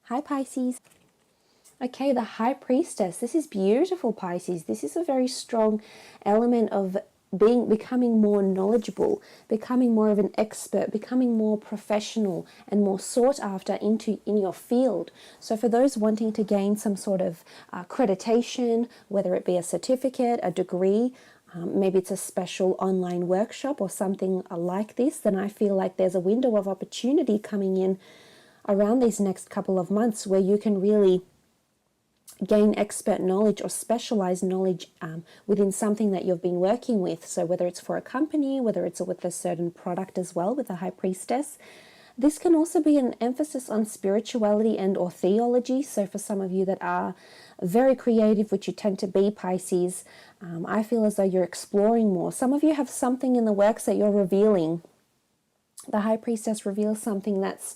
Hi Pisces. Okay, the High Priestess. This is beautiful, Pisces. This is a very strong element of becoming more knowledgeable, becoming more of an expert, becoming more professional and more sought after in your field. So for those wanting to gain some sort of accreditation, whether it be a certificate, a degree, maybe it's a special online workshop or something like this, then I feel like there's a window of opportunity coming in around these next couple of months where you can really gain expert knowledge or specialized knowledge within something that you've been working with. So whether it's for a company, whether it's with a certain product as well with the High Priestess. This can also be an emphasis on spirituality and or theology. So for some of you that are very creative, which you tend to be, Pisces, I feel as though you're exploring more. Some of you have something in the works that you're revealing. The High Priestess reveals something that's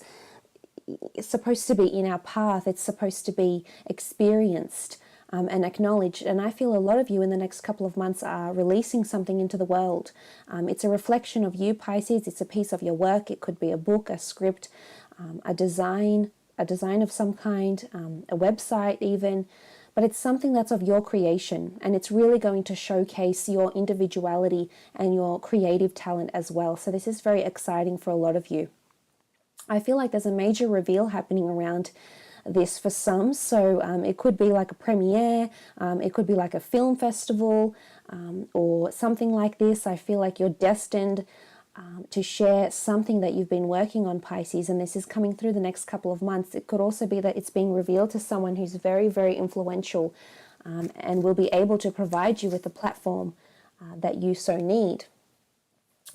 supposed to be in our path. It's supposed to be experienced and acknowledged. And I feel a lot of you in the next couple of months are releasing something into the world. It's a reflection of you, Pisces. It's a piece of your work. It could be a book, a script, a design of some kind, a website even. But it's something that's of your creation, and it's really going to showcase your individuality and your creative talent as well. So this is very exciting for a lot of you. I feel like there's a major reveal happening around this for some. So it could be like a premiere, it could be like a film festival or something like this. I feel like you're destined to share something that you've been working on, Pisces, and this is coming through the next couple of months. It could also be that it's being revealed to someone who's very, very influential and will be able to provide you with the platform that you so need.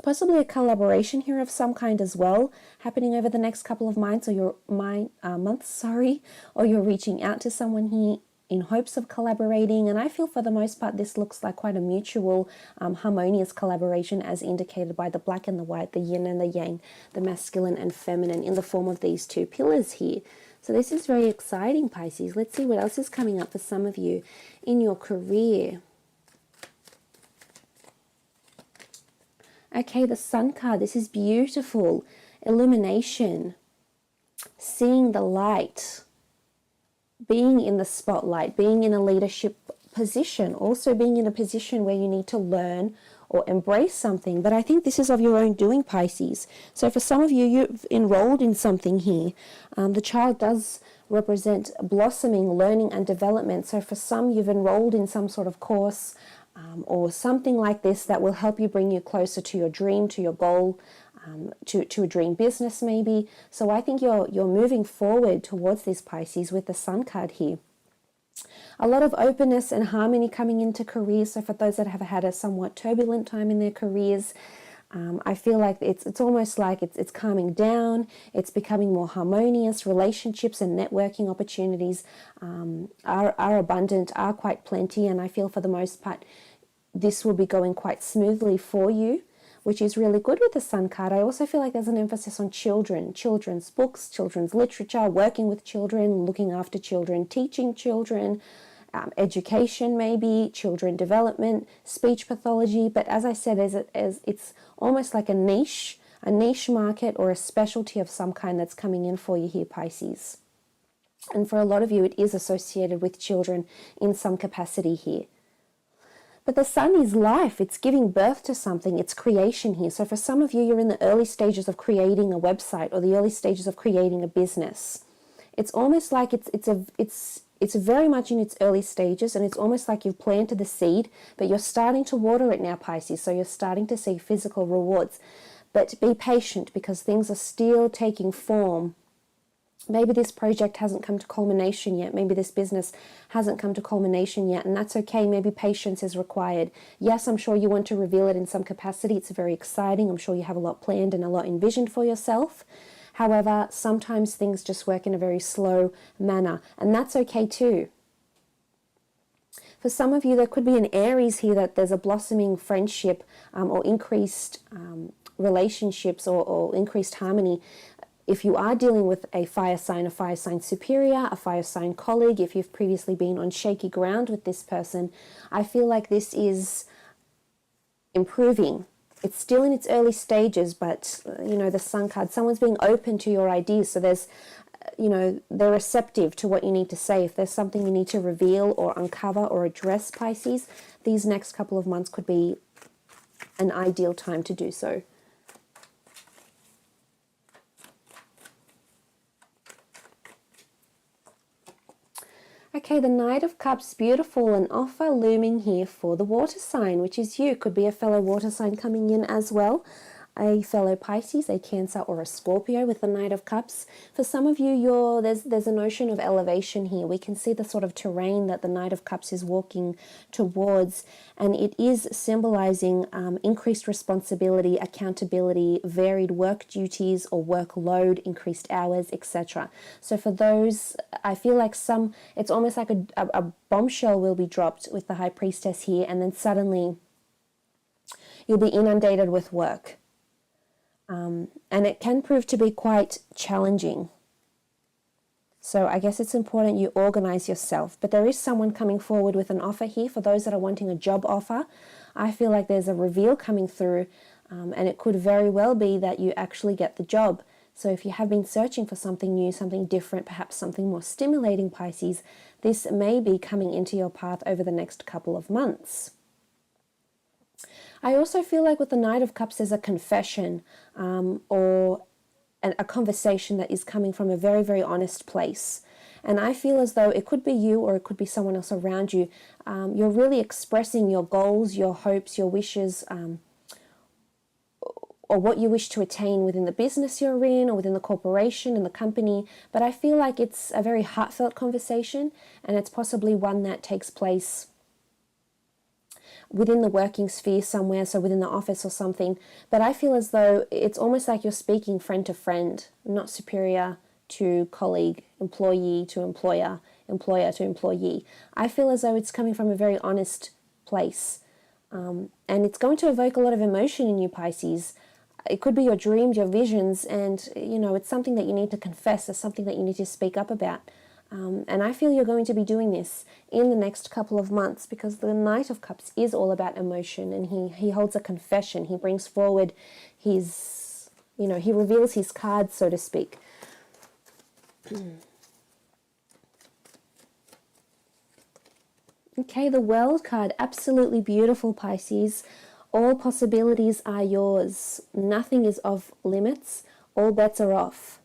Possibly a collaboration here of some kind as well, happening over the next couple of months, or or you're reaching out to someone here in hopes of collaborating. And I feel for the most part this looks like quite a mutual, harmonious collaboration, as indicated by the black and the white, the yin and the yang, the masculine and feminine, in the form of these two pillars here. So this is very exciting, Pisces. Let's see what else is coming up for some of you in your career. Okay, the Sun card, this is beautiful. Illumination, seeing the light, being in the spotlight, being in a leadership position, also being in a position where you need to learn or embrace something. But I think this is of your own doing, Pisces. So for some of you, you've enrolled in something here. The child does represent blossoming, learning and development. So for some, you've enrolled in some sort of course, or something like this that will help you bring you closer to your dream, to your goal, to a dream business maybe. So I think you're moving forward towards this, Pisces, with the Sun card here. A lot of openness and harmony coming into careers. So for those that have had a somewhat turbulent time in their careers, I feel like it's almost like it's calming down, it's becoming more harmonious. Relationships and networking opportunities are abundant, are quite plenty, and I feel for the most part this will be going quite smoothly for you, which is really good with the Sun card. I also feel like there's an emphasis on children, children's books, children's literature, working with children, looking after children, teaching children, education maybe, children development, speech pathology. But as I said, as it's almost like a niche market or a specialty of some kind that's coming in for you here, Pisces. And for a lot of you, it is associated with children in some capacity here. But the Sun is life. It's giving birth to something. It's creation here. So for some of you, you're in the early stages of creating a website or the early stages of creating a business. It's almost like it's very much in its early stages, and it's almost like you've planted the seed, but you're starting to water it now, Pisces. So you're starting to see physical rewards. But be patient, because things are still taking form. Maybe this project hasn't come to culmination yet. Maybe this business hasn't come to culmination yet, and that's okay. Maybe patience is required. Yes, I'm sure you want to reveal it in some capacity. It's very exciting. I'm sure you have a lot planned and a lot envisioned for yourself. However, sometimes things just work in a very slow manner, and that's okay too. For some of you, there could be an Aries here, that there's a blossoming friendship or increased relationships or increased harmony. If you are dealing with a fire sign superior, a fire sign colleague, if you've previously been on shaky ground with this person, I feel like this is improving. It's still in its early stages, but, you know, the Sun card, someone's being open to your ideas. So there's they're receptive to what you need to say. If there's something you need to reveal or uncover or address, Pisces, these next couple of months could be an ideal time to do so. Okay, the Knight of Cups, beautiful, an offer looming here for the water sign, which is you. Could be a fellow water sign coming in as well. A fellow Pisces, a Cancer, or a Scorpio with the Knight of Cups. For some of you, there's a notion of elevation here. We can see the sort of terrain that the Knight of Cups is walking towards, and it is symbolizing increased responsibility, accountability, varied work duties or workload, increased hours, etc. So for those, I feel like it's almost like a bombshell will be dropped with the High Priestess here, and then suddenly you'll be inundated with work. And it can prove to be quite challenging. So I guess it's important you organize yourself. But there is someone coming forward with an offer here. For those that are wanting a job offer, I feel like there's a reveal coming through, and it could very well be that you actually get the job. So if you have been searching for something new, something different, perhaps something more stimulating, Pisces, this may be coming into your path over the next couple of months. I also feel like with the Knight of Cups, there's a confession or a conversation that is coming from a very, very honest place. And I feel as though it could be you or it could be someone else around you. You're really expressing your goals, your hopes, your wishes, or what you wish to attain within the business you're in or within the corporation and the company. But I feel like it's a very heartfelt conversation, and it's possibly one that takes place within the working sphere somewhere, so within the office or something. But I feel as though it's almost like you're speaking friend to friend, not superior to colleague, employee to employer, employer to employee. I feel as though it's coming from a very honest place. And it's going to evoke a lot of emotion in you, Pisces. It could be your dreams, your visions, and it's something that you need to confess, it's something that you need to speak up about. And I feel you're going to be doing this in the next couple of months, because the Knight of Cups is all about emotion, and he holds a confession. He brings forward his, he reveals his cards, so to speak. Okay, the World card, absolutely beautiful, Pisces. All possibilities are yours. Nothing is off limits. All bets are off.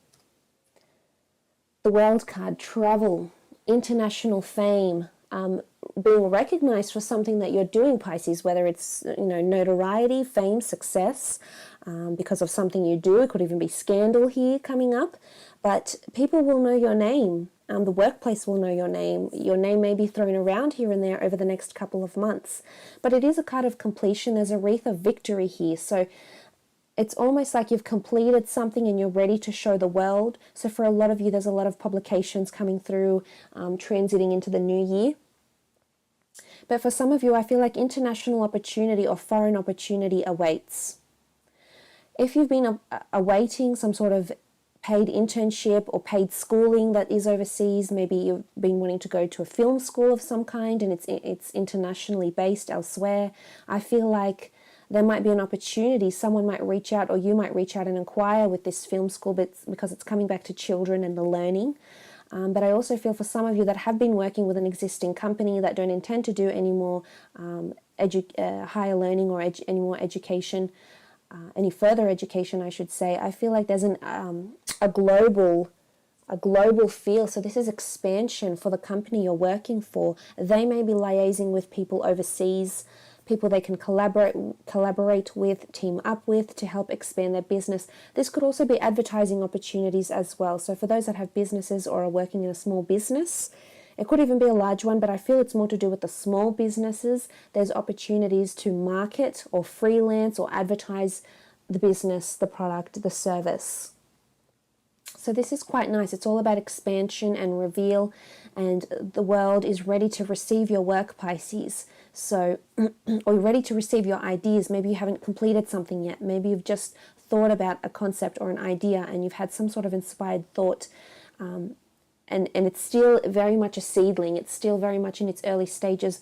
The World card, travel, international fame, being recognized for something that you're doing, Pisces, whether it's notoriety, fame, success, because of something you do. It could even be scandal here coming up, but people will know your name. The workplace will know your name. Your name may be thrown around here and there over the next couple of months, but it is a card of completion. There's a wreath of victory here, so it's almost like you've completed something and you're ready to show the world. So for a lot of you, there's a lot of publications coming through, transiting into the new year. But for some of you, I feel like international opportunity or foreign opportunity awaits. If you've been awaiting some sort of paid internship or paid schooling that is overseas, maybe you've been wanting to go to a film school of some kind and it's internationally based elsewhere, I feel like there might be an opportunity. Someone might reach out, or you might reach out and inquire with this film school, because it's coming back to children and the learning. But I also feel for some of you that have been working with an existing company that don't intend to do any more higher learning or any more education, any further education, I should say, I feel like there's a global feel. So this is expansion for the company you're working for. They may be liaising with people overseas, people they can collaborate with, team up with to help expand their business. This could also be advertising opportunities as well. So for those that have businesses or are working in a small business, it could even be a large one, but I feel it's more to do with the small businesses. There's opportunities to market or freelance or advertise the business, the product, the service. So this is quite nice. It's all about expansion and reveal, and the world is ready to receive your work, Pisces. So, or ready to receive your ideas. Maybe you haven't completed something yet. Maybe you've just thought about a concept or an idea and you've had some sort of inspired thought, and it's still very much a seedling. It's still very much in its early stages.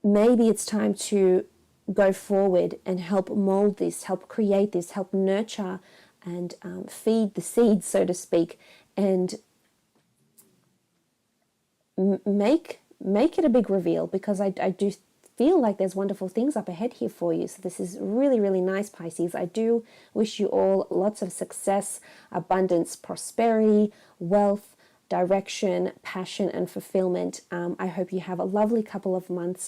Maybe it's time to go forward and help mold this, help create this, help nurture and feed the seeds, so to speak, and make it a big reveal, because I do feel like there's wonderful things up ahead here for you. So this is really, really nice, Pisces. I do wish you all lots of success, abundance, prosperity, wealth, direction, passion, and fulfillment. I hope you have a lovely couple of months